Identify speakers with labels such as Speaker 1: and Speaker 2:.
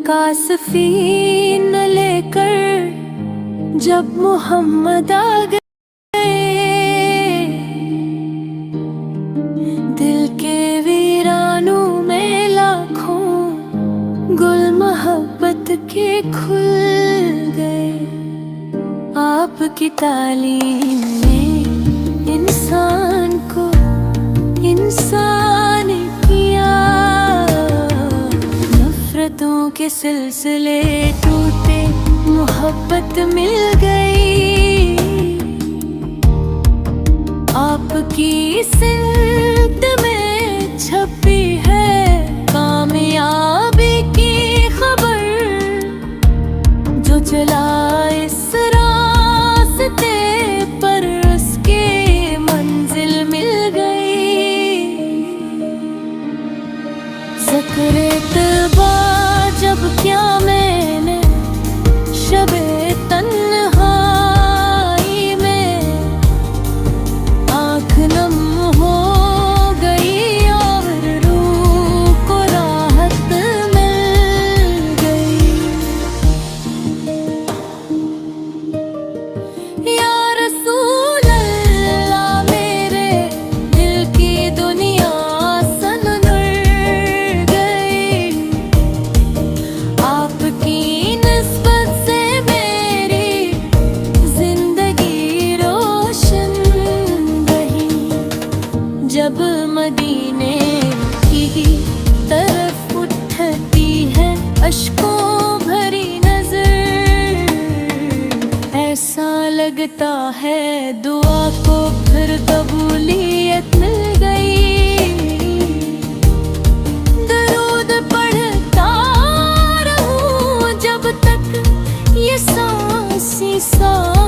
Speaker 1: का सफीना लेकर जब मोहम्मद आ गए, दिल के वीरानों में लाखों गुल मोहब्बत के खुल गए। आपकी तालीम ने इंसान को इंसान किया, नफरतों के सिलसिले टूटे, मोहब्बत मिल गई। आपकी सिल्क में छपी है कामयाबी की खबर, जो चला इस रास्ते पर उसके मंजिल मिल गई। ज़िक्र तबा जब क्या मैंने शबे तन्हाई में, आँख नम हो गई और रूह को राहत मिल गई। या रसूल अल्लाह मेरे दिल की दुनिया सनवर गई। आपकी निस्बत से मेरी जिंदगी रोशन रही। जब मदीने की तरफ उठती है अश्कों भरी नजर, ऐसा लगता है दुआ को फिर कबूलियत मिल गई। दरूद पढ़ता रहूं जब तक ये सांस ही सांस